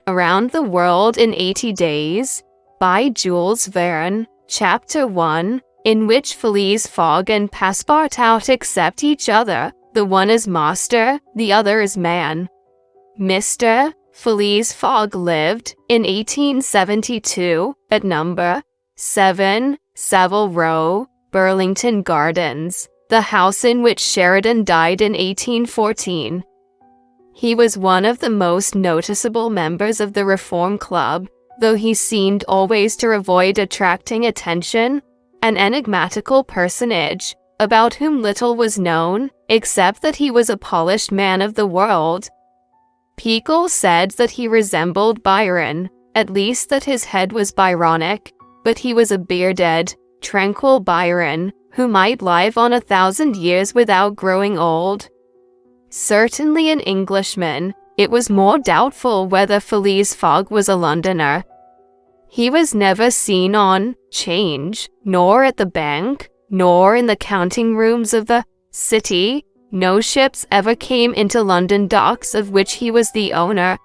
Around the World in 80 Days by Jules Verne, Chapter 1, in which Phileas Fogg and Passepartout accept each other, the one as master, the other as man. Mr. Phileas Fogg lived, in 1872, at number 7, Savile Row, Burlington Gardens, the house in which Sheridan died in 1814. He was one of the most noticeable members of the Reform Club, though he seemed always to avoid attracting attention, an enigmatical personage, about whom little was known, except that he was a polished man of the world. People said that he resembled Byron, at least that his head was Byronic, but he was a bearded, tranquil Byron, who might live on 1,000 years without growing old. Certainly an Englishman, it was more doubtful whether Phileas Fogg was a Londoner. He was never seen on 'Change, nor at the bank, nor in the counting rooms of the city. No ships ever came into London docks of which he was the owner.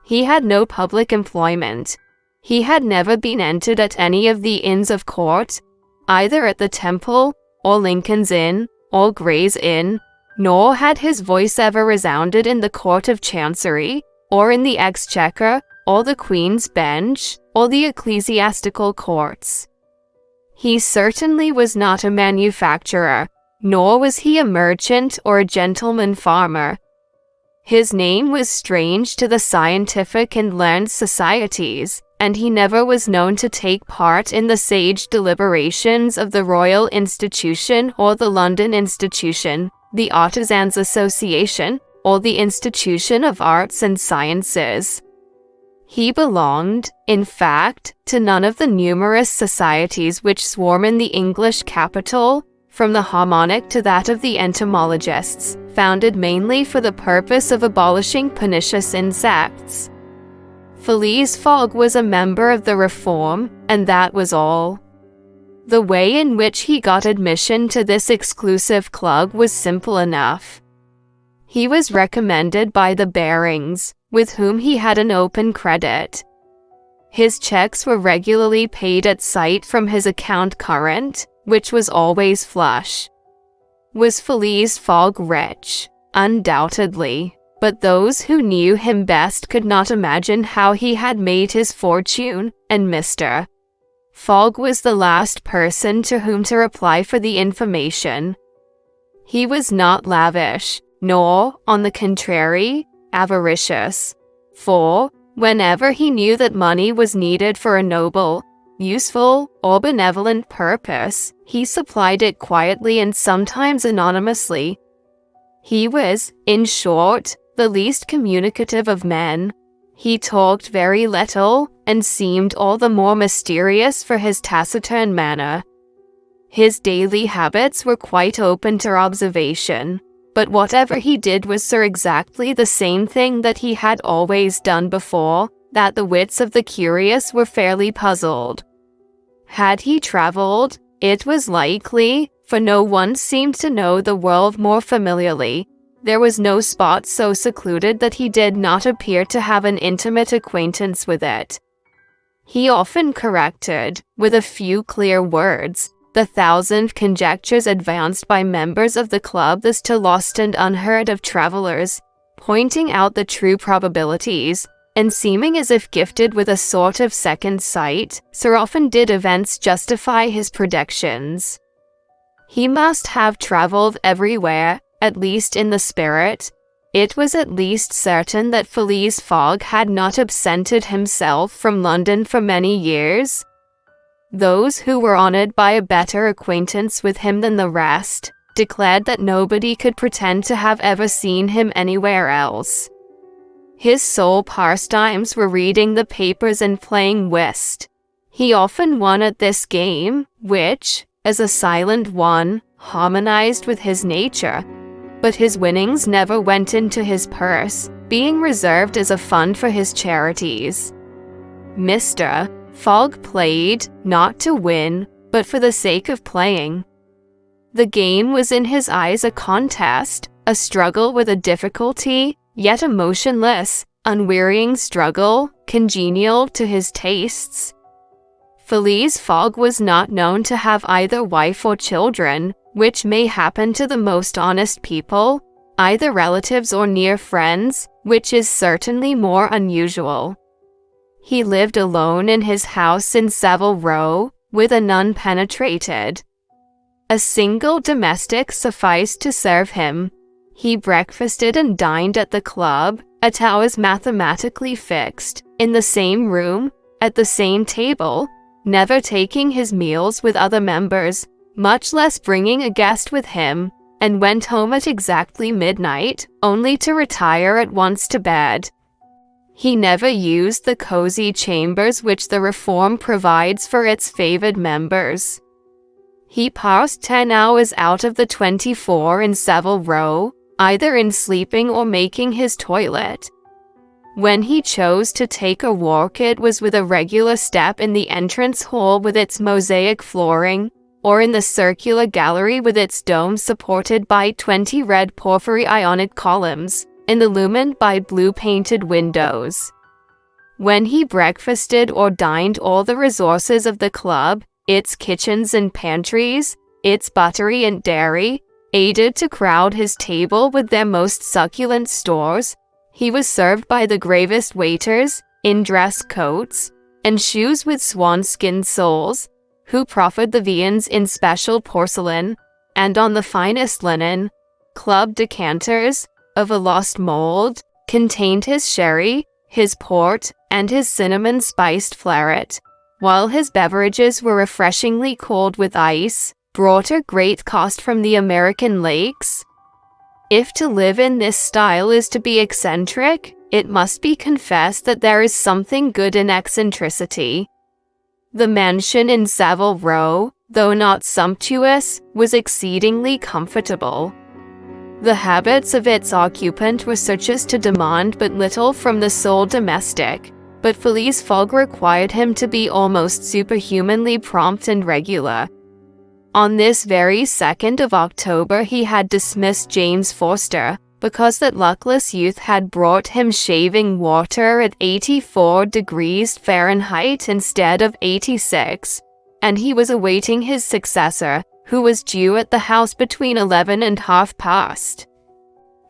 He had no public employment. He had never been entered at any of the Inns of Court, either at the Temple, or Lincoln's Inn, or Gray's Inn, nor had his voice ever resounded in the Court of Chancery, or in the Exchequer, or the Queen's Bench, or the ecclesiastical courts. He certainly was not a manufacturer, nor was he a merchant or a gentleman farmer. His name was strange to the scientific and learned societies, and he never was known to take part in the sage deliberations of the Royal Institution or the London Institution, the Artisans' Association, or the Institution of Arts and Sciences. He belonged, in fact, to none of the numerous societies which swarm in the English capital, from the harmonic to that of the entomologists, founded mainly for the purpose of abolishing pernicious insects. Phileas Fogg was a member of the Reform, and that was all. The way in which he got admission to this exclusive club was simple enough. He was recommended by the Barings, with whom he had an open credit. His checks were regularly paid at sight from his account current, which was always flush. Was Phileas Fogg rich? Undoubtedly, but those who knew him best could not imagine how he had made his fortune, and Mr. Fogg was the last person to whom to reply for the information. He was not lavish, nor, on the contrary, avaricious, for, whenever he knew that money was needed for a noble, useful, or benevolent purpose, he supplied it quietly and sometimes anonymously. He was, in short, the least communicative of men. He talked very little, and seemed all the more mysterious for his taciturn manner. His daily habits were quite open to observation, but whatever he did was so exactly the same thing that he had always done before, that the wits of the curious were fairly puzzled. Had he traveled, it was likely, for no one seemed to know the world more familiarly. There was no spot so secluded that he did not appear to have an intimate acquaintance with it. He often corrected, with a few clear words, the 1,000 conjectures advanced by members of the club as to lost and unheard of travelers, pointing out the true probabilities, and seeming as if gifted with a sort of second sight, so often did events justify his predictions. He must have traveled everywhere, at least in the spirit. It was at least certain that Phileas Fogg had not absented himself from London for many years. Those who were honored by a better acquaintance with him than the rest, declared that nobody could pretend to have ever seen him anywhere else. His sole pastimes were reading the papers and playing whist. He often won at this game, which, as a silent one, harmonized with his nature. But his winnings never went into his purse, being reserved as a fund for his charities. Mr. Fogg played, not to win, but for the sake of playing. The game was in his eyes a contest, a struggle with a difficulty, yet emotionless, unwearying struggle, congenial to his tastes. Phileas Fogg was not known to have either wife or children, which may happen to the most honest people, either relatives or near friends, which is certainly more unusual. He lived alone in his house in Savile Row, with a nun penetrated. A single domestic sufficed to serve him. He breakfasted and dined at the club, at hours mathematically fixed, in the same room, at the same table, never taking his meals with other members, much less bringing a guest with him, and went home at exactly midnight, only to retire at once to bed. He never used the cozy chambers which the Reform provides for its favored members. He passed 10 hours out of the 24 in Savile Row, either in sleeping or making his toilet. When he chose to take a walk, it was with a regular step in the entrance hall with its mosaic flooring, or in the circular gallery with its dome supported by 20 red porphyry Ionic columns, and illumined by blue-painted windows. When he breakfasted or dined, all the resources of the club, its kitchens and pantries, its buttery and dairy, aided to crowd his table with their most succulent stores. He was served by the gravest waiters, in dress coats, and shoes with swan-skin soles, who proffered the viands in special porcelain, and on the finest linen. Club decanters, of a lost mold, contained his sherry, his port, and his cinnamon-spiced claret, while his beverages were refreshingly cold with ice, brought at great cost from the American lakes. If to live in this style is to be eccentric, it must be confessed that there is something good in eccentricity. The mansion in Savile Row, though not sumptuous, was exceedingly comfortable. The habits of its occupant were such as to demand but little from the sole domestic, but Phileas Fogg required him to be almost superhumanly prompt and regular. On this very 2nd of October he had dismissed James Forster, because that luckless youth had brought him shaving water at 84 degrees Fahrenheit instead of 86, and he was awaiting his successor, who was due at the house between 11 and half past.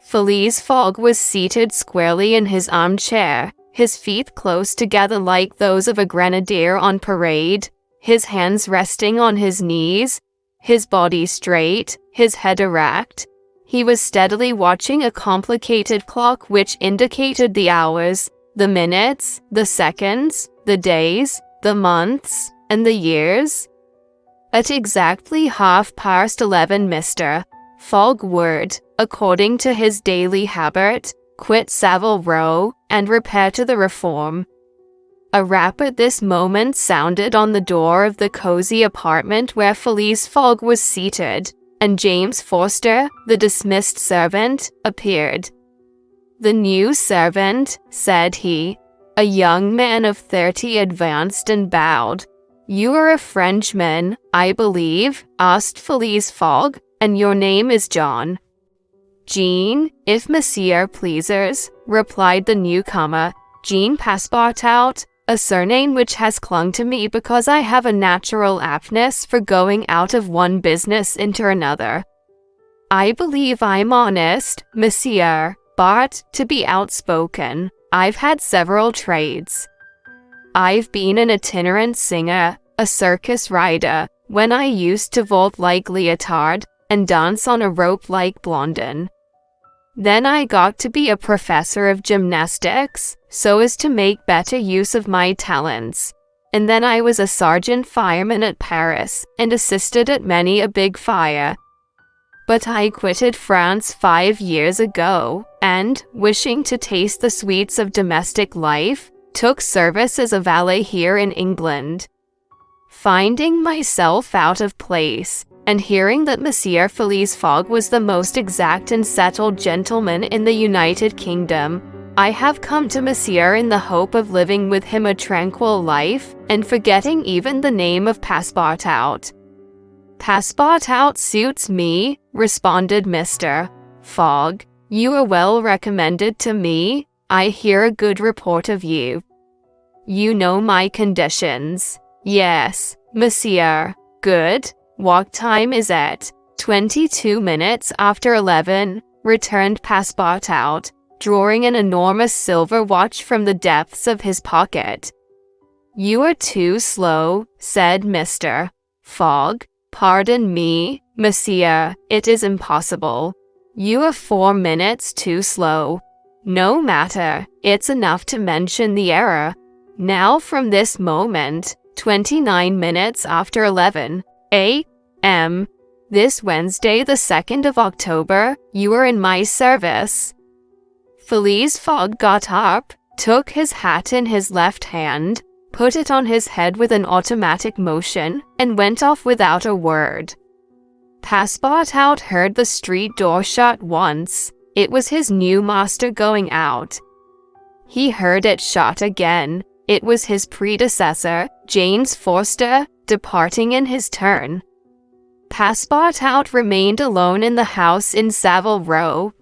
Phileas Fogg was seated squarely in his armchair, his feet close together like those of a grenadier on parade, his hands resting on his knees, his body straight, his head erect. He was steadily watching a complicated clock which indicated the hours, the minutes, the seconds, the days, the months, and the years. At exactly 11:30, Mr. Fogg would, according to his daily habit, quit Savile Row and repair to the Reform. A rap at this moment sounded on the door of the cozy apartment where Phileas Fogg was seated, and James Forster, the dismissed servant, appeared. "The new servant," said he. A young man of 30 advanced and bowed. "You are a Frenchman, I believe?" asked Phileas Fogg, "and your name is John?" "Jean, if Monsieur pleases," replied the newcomer. "Jean Passepartout, a surname which has clung to me because I have a natural aptness for going out of one business into another. I believe I'm honest, Monsieur, but, to be outspoken, I've had several trades. I've been an itinerant singer, a circus rider, when I used to vault like Leotard, and dance on a rope like Blondin. Then I got to be a professor of gymnastics, so as to make better use of my talents. And then I was a sergeant fireman at Paris, and assisted at many a big fire. But I quitted France 5 years ago, and, wishing to taste the sweets of domestic life, took service as a valet here in England. Finding myself out of place, and hearing that Monsieur Phileas Fogg was the most exact and settled gentleman in the United Kingdom, I have come to Monsieur in the hope of living with him a tranquil life, and forgetting even the name of Passepartout." "Passepartout suits me," responded Mr. Fogg. "You are well recommended to me. I hear a good report of you. You know my conditions. Yes, monsieur. Good. What time is it? 22 minutes after 11, returned Passepartout, drawing an enormous silver watch from the depths of his pocket. You are too slow, said Mr. Fogg. Pardon me, monsieur, it is impossible. You are 4 minutes too slow. No matter, it's enough to mention the error. Now from this moment, 29 minutes after 11 a.m., this Wednesday the 2nd of October, you are in my service. Phileas Fogg got up, took his hat in his left hand, put it on his head with an automatic motion, and went off without a word. Passepartout heard the street door shut once. It was his new master going out. He heard it shut again. It was his predecessor, James Forster, departing in his turn. Passepartout remained alone in the house in Savile Row,